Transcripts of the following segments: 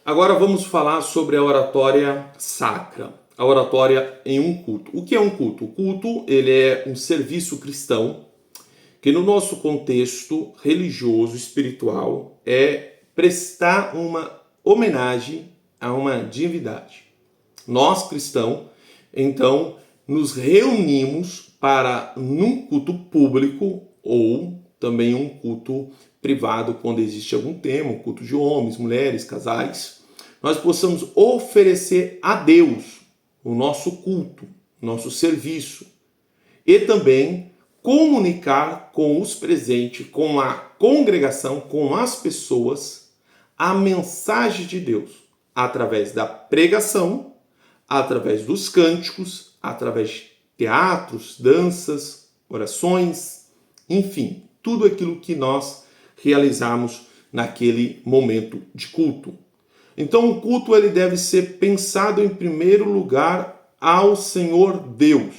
Agora vamos falar sobre a oratória sacra, a oratória em um culto. O que é um culto? O culto ele é um serviço cristão que no nosso contexto religioso, espiritual, é prestar uma homenagem a uma divindade. Nós cristãos, então, nos reunimos para, num culto público ou também um culto privado, quando existe algum tema, um culto de homens, mulheres, casais, nós possamos oferecer a Deus o nosso culto, nosso serviço e também comunicar com os presentes, com a congregação, com as pessoas, a mensagem de Deus através da pregação, através dos cânticos, através de teatros, danças, orações, enfim, tudo aquilo que nós realizamos naquele momento de culto. Então o culto ele deve ser pensado em primeiro lugar ao Senhor Deus.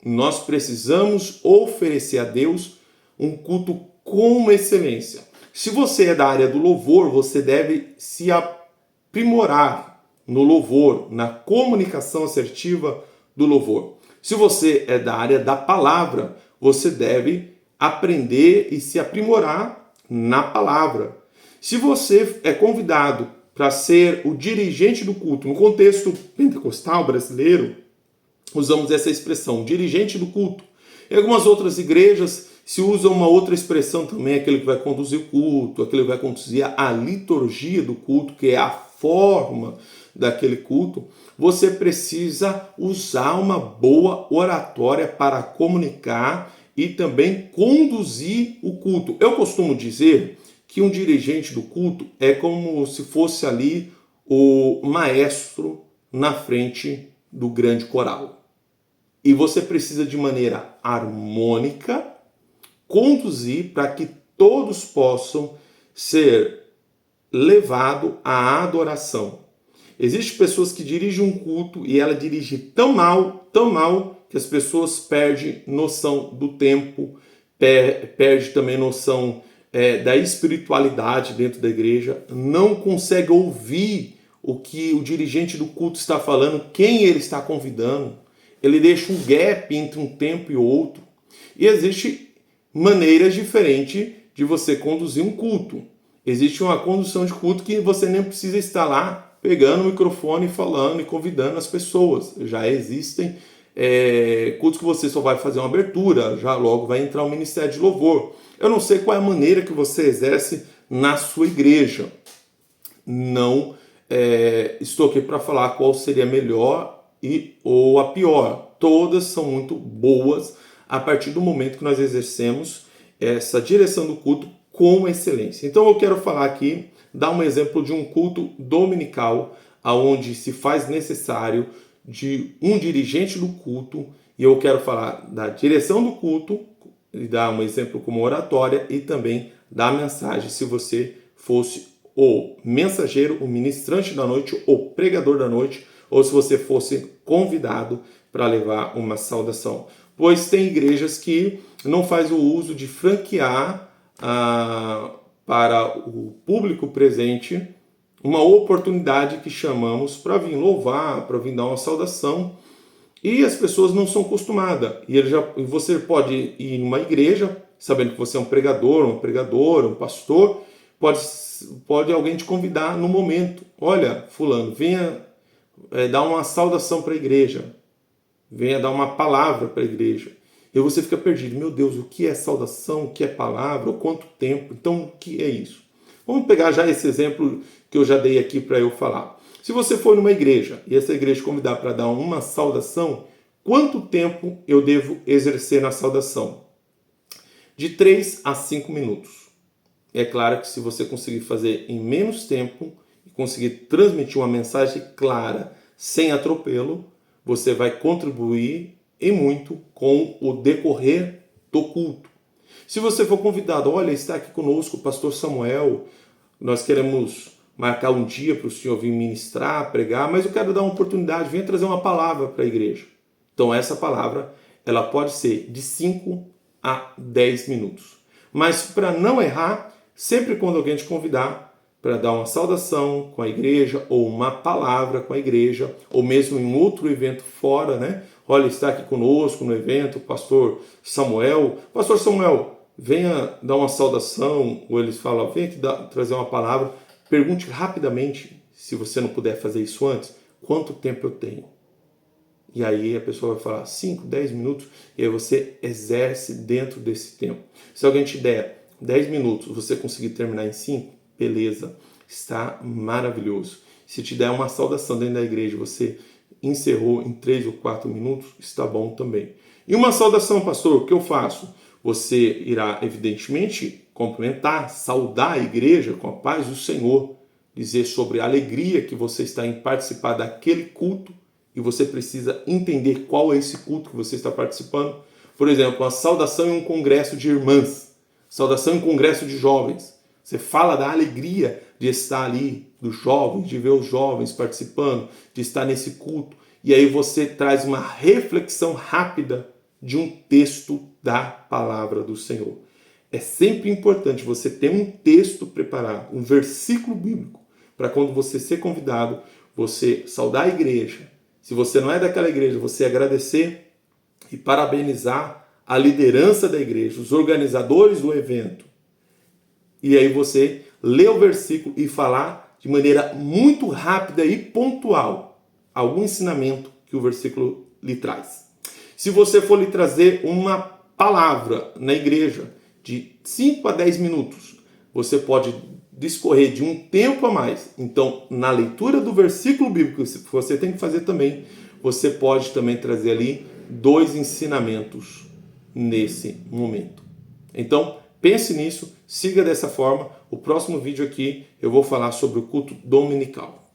Nós precisamos oferecer a Deus um culto com excelência. Se você é da área do louvor, você deve se aprimorar no louvor, na comunicação assertiva do louvor. Se você é da área da palavra, você deve aprender e se aprimorar na palavra. Se você é convidado para ser o dirigente do culto, no contexto pentecostal brasileiro, usamos essa expressão, dirigente do culto. Em algumas outras igrejas se usa uma outra expressão também, aquele que vai conduzir o culto, aquele que vai conduzir a liturgia do culto, que é a forma daquele culto. Você precisa usar uma boa oratória para comunicar e também conduzir o culto. Eu costumo dizer que um dirigente do culto é como se fosse ali o maestro na frente do grande coral. E você precisa de maneira harmônica conduzir para que todos possam ser levados à adoração. Existem pessoas que dirigem um culto e ela dirige tão mal, que as pessoas perdem noção do tempo, perde também noção da espiritualidade dentro da igreja, não consegue ouvir o que o dirigente do culto está falando, quem ele está convidando. Ele deixa um gap entre um tempo e outro. E existe maneiras diferentes de você conduzir um culto. Existe uma condução de culto que você nem precisa estar lá pegando o microfone, falando e convidando as pessoas. Já existem cultos que você só vai fazer uma abertura, já logo vai entrar o ministério de louvor. Eu não sei qual é a maneira que você exerce na sua igreja. Não estou aqui para falar qual seria a melhor ou a pior. Todas são muito boas a partir do momento que nós exercemos essa direção do culto com excelência. Então eu quero falar aqui, dar um exemplo de um culto dominical, onde se faz necessário de um dirigente do culto, e eu quero falar da direção do culto, e dar um exemplo como oratória, e também da mensagem, se você fosse o mensageiro, o ministrante da noite, o pregador da noite, ou se você fosse convidado para levar uma saudação. Pois tem igrejas que não faz o uso de franquear para o público presente uma oportunidade que chamamos para vir louvar, para vir dar uma saudação, e as pessoas não são acostumadas. E você pode ir numa igreja, sabendo que você é um pregador, uma pregadora, um pastor, pode alguém te convidar no momento. Olha, fulano, venha dar uma saudação para a igreja, venha dar uma palavra para a igreja. E você fica perdido. Meu Deus, o que é saudação? O que é palavra? Quanto tempo? Então, o que é isso? Vamos pegar já esse exemplo que eu já dei aqui para eu falar. Se você for numa igreja e essa igreja convidar para dar uma saudação, quanto tempo eu devo exercer na saudação? De 3 a 5 minutos. É claro que se você conseguir fazer em menos tempo e conseguir transmitir uma mensagem clara, sem atropelo, você vai contribuir e muito com o decorrer do culto. Se você for convidado, olha, está aqui conosco o pastor Samuel, nós queremos marcar um dia para o senhor vir ministrar, pregar, mas eu quero dar uma oportunidade, venha trazer uma palavra para a igreja. Então essa palavra, ela pode ser de 5 a 10 minutos. Mas para não errar, sempre quando alguém te convidar, para dar uma saudação com a igreja, ou uma palavra com a igreja, ou mesmo em outro evento fora, né? Olha, está aqui conosco no evento o pastor Samuel. Pastor Samuel, venha dar uma saudação, ou eles falam, venha aqui trazer uma palavra. Pergunte rapidamente, se você não puder fazer isso antes, quanto tempo eu tenho? E aí a pessoa vai falar 5, 10 minutos, e aí você exerce dentro desse tempo. Se alguém te der 10 minutos, você conseguir terminar em 5, beleza, está maravilhoso. Se te der uma saudação dentro da igreja, você encerrou em 3 ou 4 minutos, está bom também. E uma saudação, pastor, o que eu faço? Você irá, evidentemente, cumprimentar, saudar a igreja com a paz do Senhor, dizer sobre a alegria que você está em participar daquele culto, e você precisa entender qual é esse culto que você está participando. Por exemplo, uma saudação em um congresso de irmãs, saudação em um congresso de jovens. Você fala da alegria de estar ali, dos jovens, de ver os jovens participando, de estar nesse culto. E aí você traz uma reflexão rápida de um texto da palavra do Senhor. É sempre importante você ter um texto preparado, um versículo bíblico, para quando você ser convidado, você saudar a igreja. Se você não é daquela igreja, você agradecer e parabenizar a liderança da igreja, os organizadores do evento. E aí você lê o versículo e falar de maneira muito rápida e pontual algum ensinamento que o versículo lhe traz. Se você for lhe trazer uma palavra na igreja de 5 a 10 minutos, você pode discorrer de um tempo a mais. Então, na leitura do versículo bíblico que você tem que fazer também, você pode também trazer ali 2 ensinamentos nesse momento. Então, pense nisso, siga dessa forma. O próximo vídeo aqui eu vou falar sobre o culto dominical.